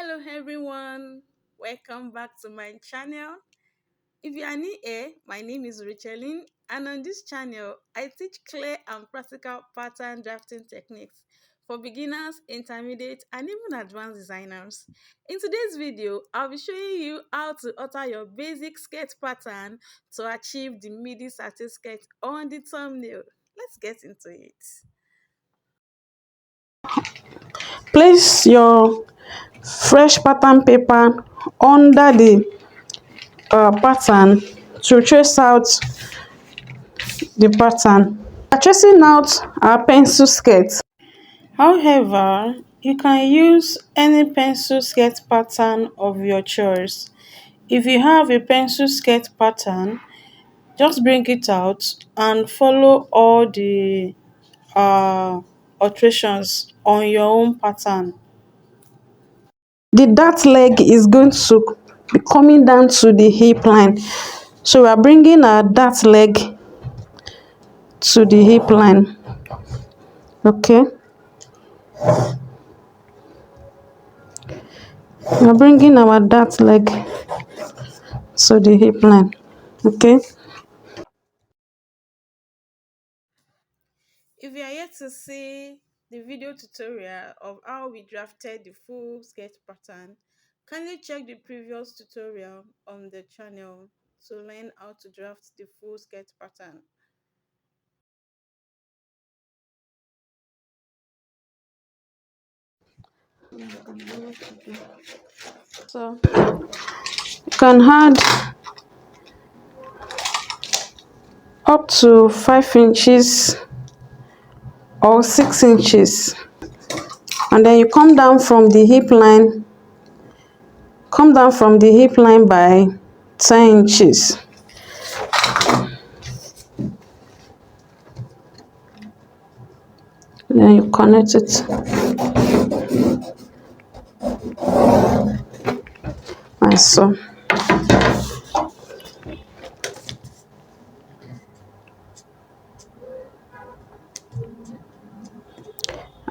Hello everyone, welcome back to my channel. If you are new here, my name is Richeline, and on this channel I teach clear and practical pattern drafting techniques for beginners, intermediate and even advanced designers. In today's video, I'll be showing you how to alter your basic skirt pattern to achieve the midi satin skirt on the thumbnail. Let's get into it. Place your fresh pattern paper under the pattern to trace out the pattern. We are tracing out our pencil skirt. However, you can use any pencil skirt pattern of your choice. If you have a pencil skirt pattern, just bring it out and follow all the alterations on your own pattern. The dart leg is going to be coming down to the hip line, so we are bringing our dart leg to the hip line. Okay, we are bringing our dart leg to the hip line. Okay, If you are yet to see the video tutorial of how we drafted the full sketch pattern, kindly check the previous tutorial on the channel to learn how to draft the full sketch pattern. so you can add up to 5 inches or 6 inches, and then you come down from the hip line by 10 inches. Then you connect it like so.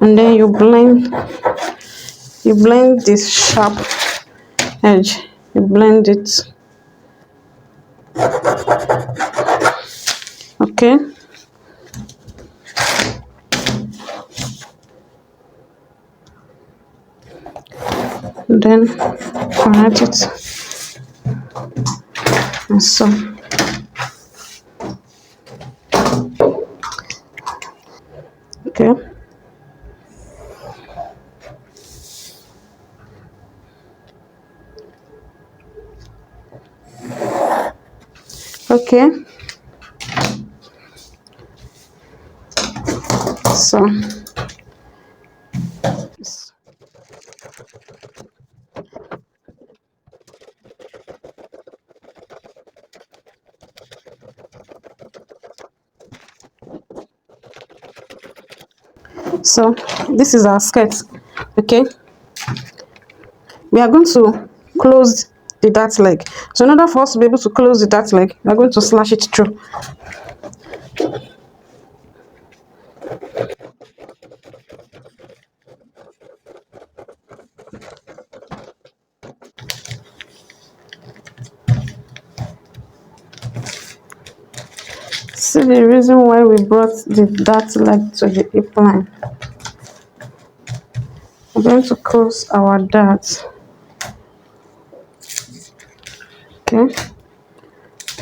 And then you blend this sharp edge, you blend it. Okay, then connect it and so. Okay, okay, so so this is our skirt. Okay, we are going to close the dart leg. So in order for us to be able to close the dart leg, we are going to slash it through. See the reason why we brought the dart leg to the hip line. We're going to close our dart. Okay,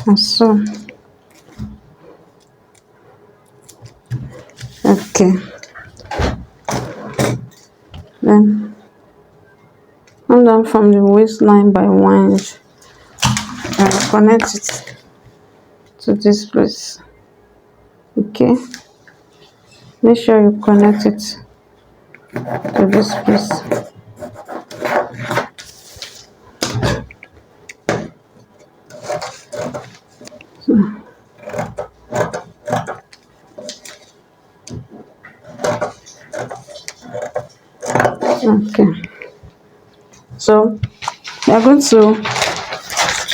and so. Okay, then come down from the waistline by 1 inch and connect it to this place. Okay, make sure you connect it to this place. Okay, so we are going to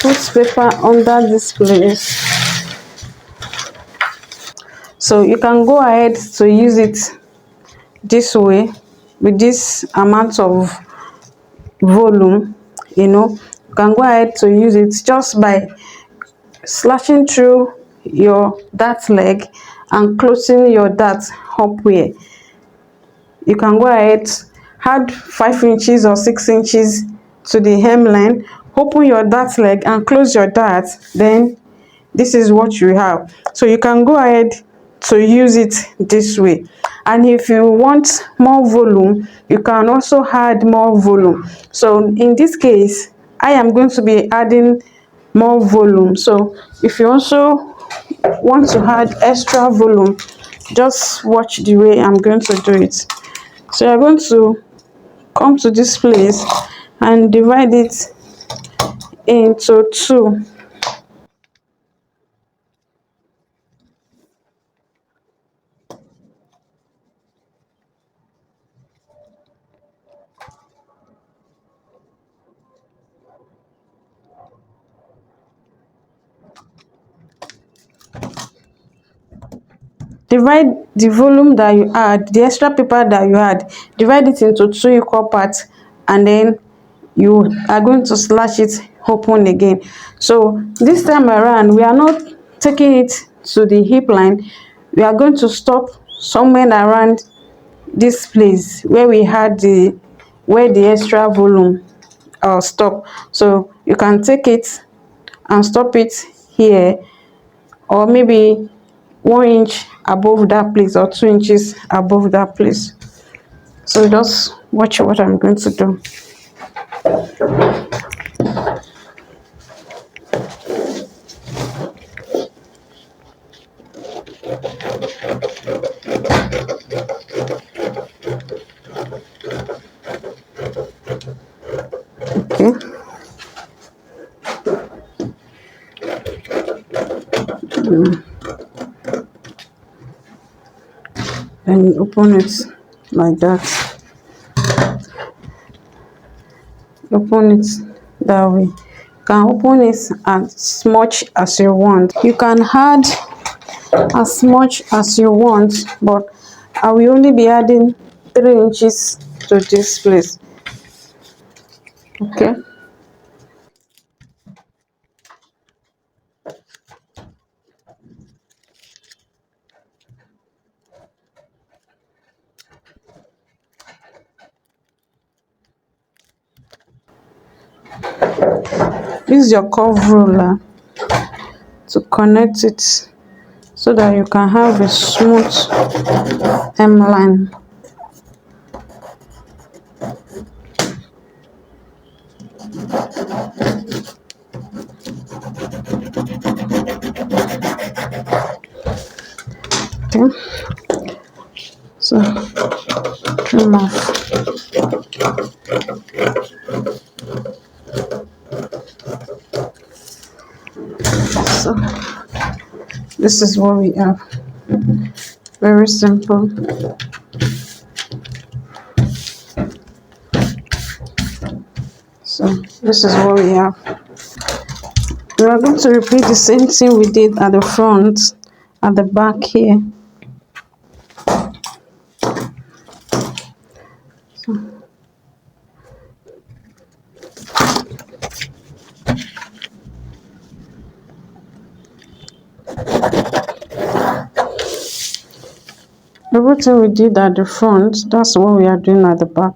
put paper under this place, so you can go ahead to use it this way with this amount of volume, you can go ahead to use it just by slashing through your dart leg and closing your dart up where you can go ahead, add 5 inches or 6 inches to the hemline, open your dart leg and close your dart. Then this is what you have. So you can go ahead to use it this way. And if you want more volume, you can also add more volume. So in this case, I am going to be adding more volume. So if you also want to add extra volume, just watch the way I'm going to do it. So you're going to come to this place and divide it into two. Divide the volume that you add, the extra paper that you add, divide it into two equal parts, and then you are going to slash it open again. So this time around, we are not taking it to the hip line. We are going to stop somewhere around this place where we had where the extra volume stop. So you can take it and stop it here, or maybe 1 inch above that place or 2 inches above that place. So just watch what I'm going to do. Okay, and open it like that. Open it that way. You can open it as much as you want. You can add as much as you want, but I will only be adding 3 inches to this place. Okay, use your curve ruler to connect it so that you can have a smooth hemline. Okay, so trim off. So this is what we have. Very simple. So this is what we have. We are going to repeat the same thing we did at the front, at the back here. Everything we did at the front, that's what we are doing at the back.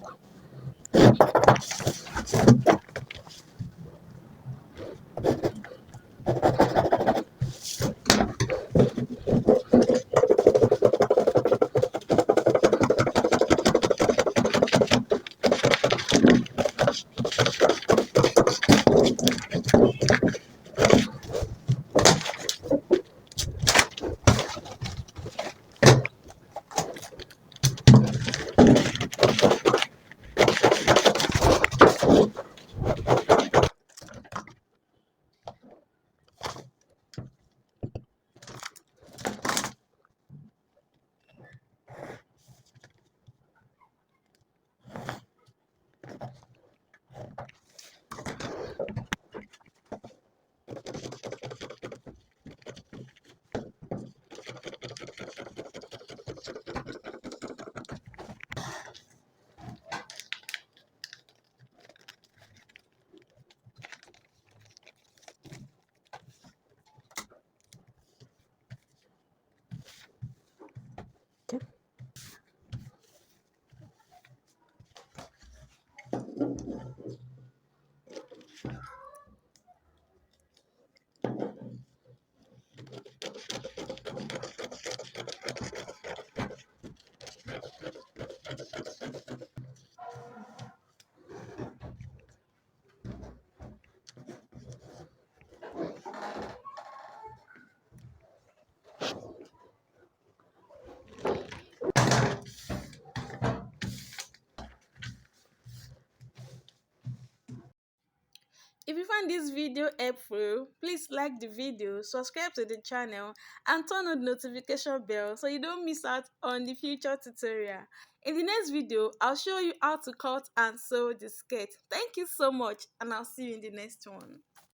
If you find this video helpful, please like the video, subscribe to the channel, and turn on the notification bell so you don't miss out on the future tutorial. In the next video, I'll show you how to cut and sew the skirt. Thank you so much, and I'll see you in the next one.